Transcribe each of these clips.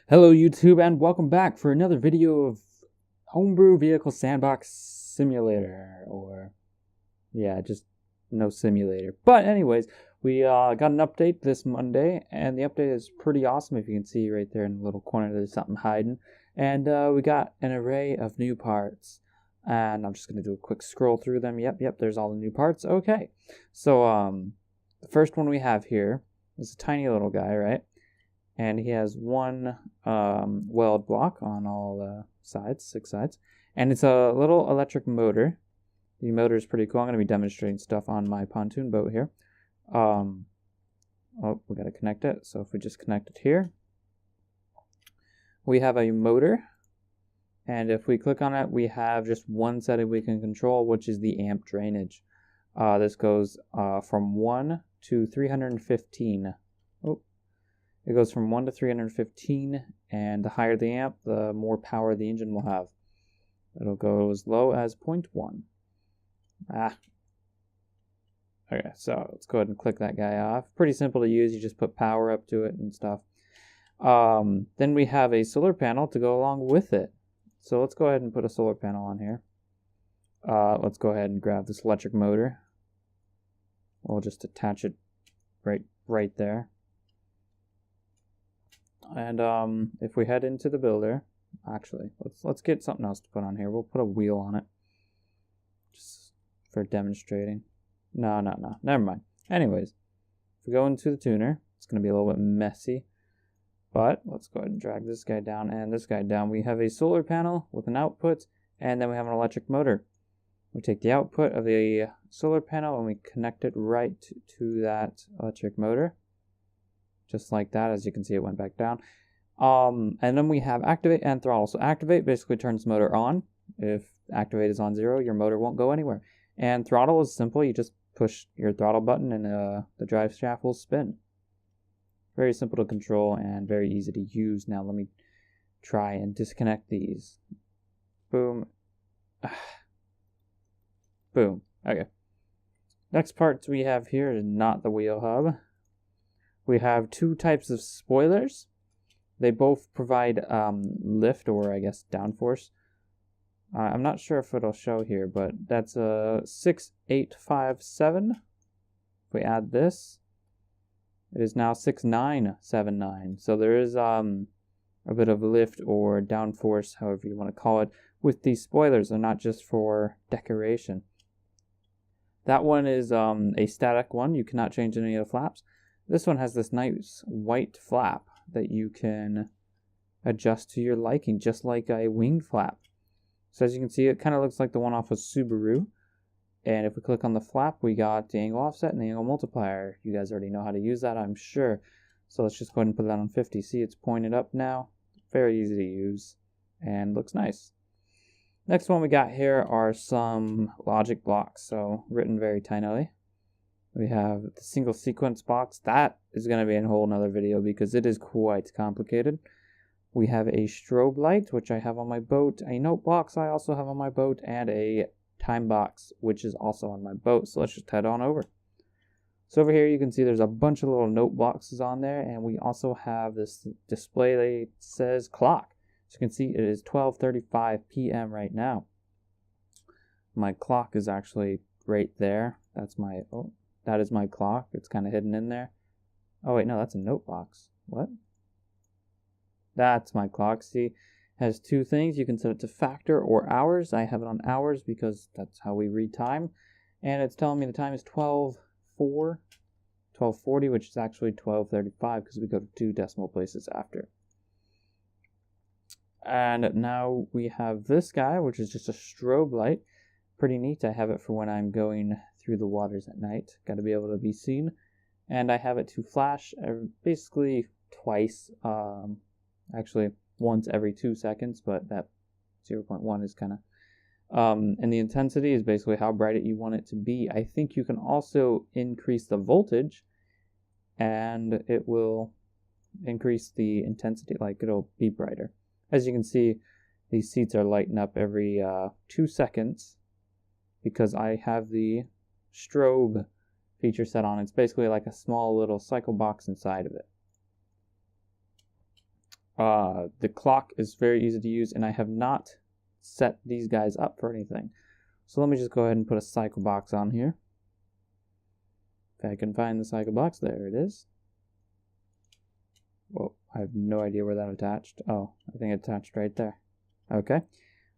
Hello YouTube and welcome back for another video of Homebrew Vehicle Sandbox Simulator, or yeah, just no simulator. But anyways, we got an update this Monday, and the update is pretty awesome. If you can see right there in the little corner, there's something hiding. And we got an array of new parts, and I'm just going to do a quick scroll through them. Yep, there's all the new parts. Okay, so the first one we have here is a tiny little guy, right? And he has one weld block on all the sides, 6 sides, and it's a little electric motor. The motor is pretty cool. I'm going to be demonstrating stuff on my pontoon boat here. Oh, we got to connect it. So if we just connect it here, we have a motor, and if we click on it, we have just one setting we can control, which is the amp drainage. This goes from 1 to 315. It goes from 1 to 315, and the higher the amp, the more power the engine will have. It'll go as low as 0.1. Okay, so let's go ahead and click that guy off. Pretty simple to use. You just put power up to it and stuff. Then we have a solar panel to go along with it. So let's go ahead and put a solar panel on here. Let's go ahead and grab this electric motor. We'll just attach it right there. And if we head into the builder, actually, let's get something else to put on here. We'll put a wheel on it, just for demonstrating. No, never mind. Anyways, if we go into the tuner, it's going to be a little bit messy, but let's go ahead and drag this guy down and this guy down. We have a solar panel with an output, and then we have an electric motor. We take the output of the solar panel and we connect it right to that electric motor. Just like that. As you can see, it went back down. And then we have activate and throttle. So activate basically turns the motor on. If activate is on 0, your motor won't go anywhere. And throttle is simple. You just push your throttle button and the drive shaft will spin. Very simple to control and very easy to use. Now let me try and disconnect these. Boom. Boom. Okay. Next parts we have here is not the wheel hub. We have 2 types of spoilers. They both provide lift, or I guess downforce. I'm not sure if it'll show here, but that's a 6857. If we add this, it is now 6979. So there is a bit of lift or downforce, however you want to call it, with these spoilers. They're not just for decoration. That one is a static one. You cannot change any of the flaps. This one has this nice white flap that you can adjust to your liking, just like a winged flap. So as you can see, it kind of looks like the one off of Subaru. And if we click on the flap, we got the angle offset and the angle multiplier. You guys already know how to use that, I'm sure. So let's just go ahead and put that on 50. See, it's pointed up now. Very easy to use and looks nice. Next one we got here are some logic blocks, so written very tinily. We have the single sequence box. That is going to be in a whole nother video because it is quite complicated. We have a strobe light, which I have on my boat, a note box I also have on my boat, and a time box, which is also on my boat. So let's just head on over. So over here you can see there's a bunch of little note boxes on there, and we also have this display that says clock. So you can see it is 12:35 p.m. right now. My clock is actually right there. That's my... That is my clock. It's kind of hidden in there. Oh, wait, no, that's a note box. What? That's my clock. See, it has 2 things. You can set it to factor or hours. I have it on hours because that's how we read time. And it's telling me the time is 12:40, which is actually 12:35 because we go to 2 decimal places after. And now we have this guy, which is just a strobe light. Pretty neat. I have it for when I'm going through the waters at night. Got to be able to be seen. And I have it to flash basically twice. Actually, once every 2 seconds, but that 0.1 is kind of... and the intensity is basically how bright you want it to be. I think you can also increase the voltage, and it will increase the intensity, like it'll be brighter. As you can see, these seats are lighting up every 2 seconds. Because I have the strobe feature set on. It's basically like a small little cycle box inside of it. The clock is very easy to use, and I have not set these guys up for anything. So let me just go ahead and put a cycle box on here. If I can find the cycle box, there it is. Whoa, I have no idea where that attached. Oh, I think it attached right there. Okay.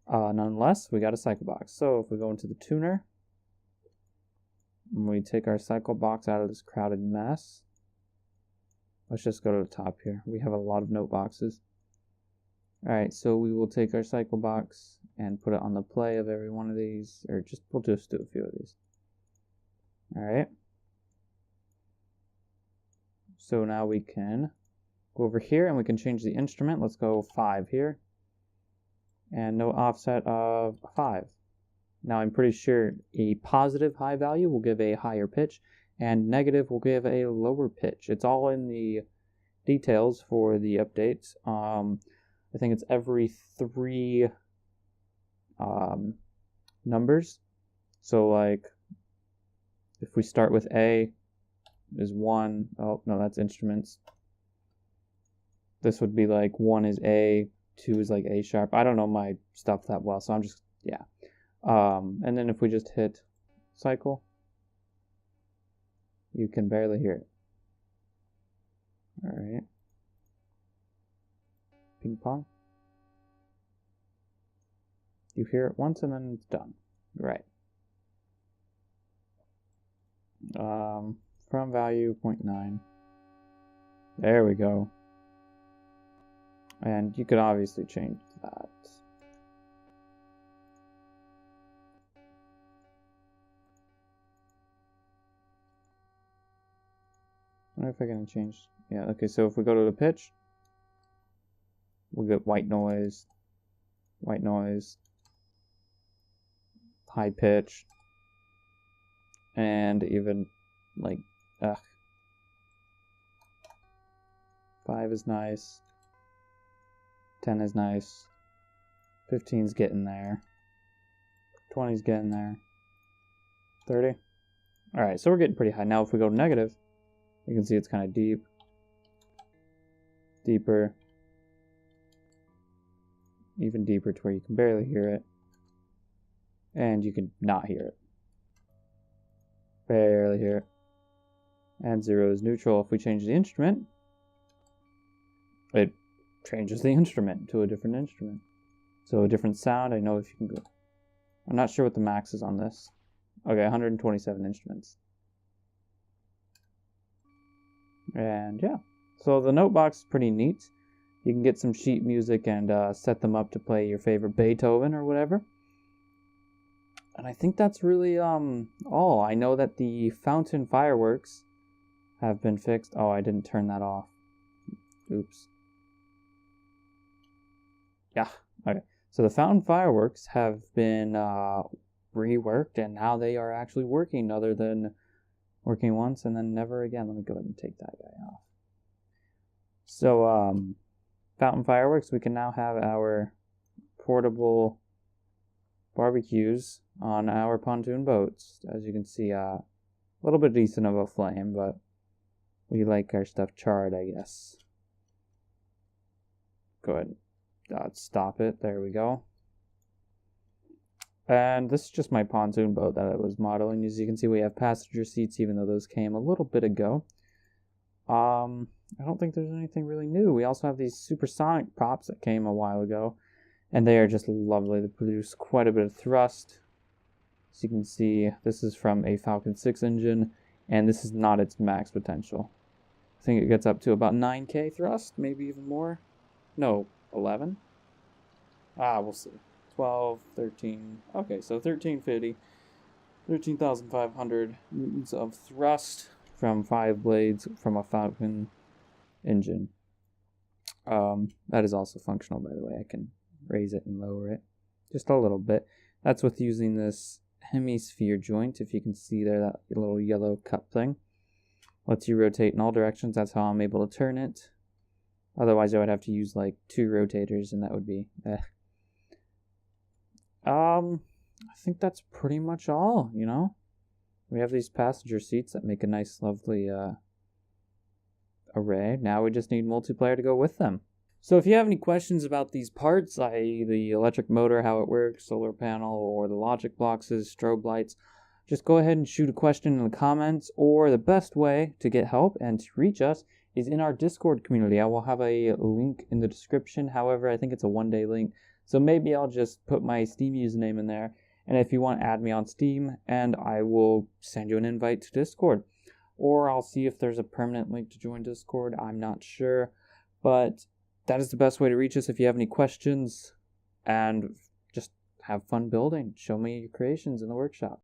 Nonetheless, we got a cycle box. So if we go into the tuner, and we take our cycle box out of this crowded mess, let's just go to the top here. We have a lot of note boxes. Alright, so we will take our cycle box and put it on the play of every one of these, or we'll just do a few of these. Alright. So now we can go over here and we can change the instrument. Let's go 5 here. And no offset of 5. Now I'm pretty sure a positive high value will give a higher pitch, and negative will give a lower pitch. It's all in the details for the updates. I think it's every 3 numbers. So like if we start with A is 1. Oh no, that's instruments. This would be like 1 is A, 2 is like A sharp. I don't know my stuff that well, so I'm just, yeah. And then if we just hit cycle, you can barely hear it. Alright. Ping pong. You hear it once and then it's done. Right. From value 0.9. There we go. And you could obviously change that. I wonder if I can change. Yeah, okay, so if we go to the pitch, we'll get white noise, high pitch, and even like, 5 is nice, 10 is nice, 15's getting there, 20's getting there, 30. Alright, so we're getting pretty high. Now if we go negative, you can see it's kind of deep, deeper, even deeper to where you can barely hear it, and you can not hear it, barely hear it, and 0 is neutral. If we change the instrument, it changes the instrument to a different instrument, so a different sound. I know if you can go, I'm not sure what the max is on this. Okay, 127 instruments. And yeah, so the note box is pretty neat. You can get some sheet music and set them up to play your favorite Beethoven or whatever. And I think that's really all. I know that the fountain fireworks have been fixed. Oh, I didn't turn that off. Oops. Yeah, okay. So the fountain fireworks have been reworked, and now they are actually working, other than working once and then never again. Let me go ahead and take that guy off. So, fountain fireworks, we can now have our portable barbecues on our pontoon boats. As you can see, a little bit decent of a flame, but we like our stuff charred, I guess. Go ahead. Stop it. There we go. And this is just my pontoon boat that I was modeling. As you can see, we have passenger seats, even though those came a little bit ago. I don't think there's anything really new. We also have these supersonic props that came a while ago, and they are just lovely. They produce quite a bit of thrust. As you can see, this is from a Falcon 6 engine, and this is not its max potential. I think it gets up to about 9K thrust, maybe even more. No, 11? We'll see. 12, 13, okay, so 1350, 13,500 newtons of thrust from 5 blades from a Falcon engine. That is also functional, by the way. I can raise it and lower it just a little bit. That's with using this hemisphere joint. If you can see there, that little yellow cup thing lets you rotate in all directions. That's how I'm able to turn it. Otherwise, I would have to use like 2 rotators, and that would be I think that's pretty much all, you know? We have these passenger seats that make a nice, lovely array. Now we just need multiplayer to go with them. So if you have any questions about these parts, i.e. the electric motor, how it works, solar panel, or the logic boxes, strobe lights, just go ahead and shoot a question in the comments, or the best way to get help and to reach us is in our Discord community. I will have a link in the description. However, I think it's a one-day link, so maybe I'll just put my Steam username in there, and if you want, add me on Steam, and I will send you an invite to Discord. Or I'll see if there's a permanent link to join Discord. I'm not sure, but that is the best way to reach us if you have any questions, and just have fun building. Show me your creations in the workshop.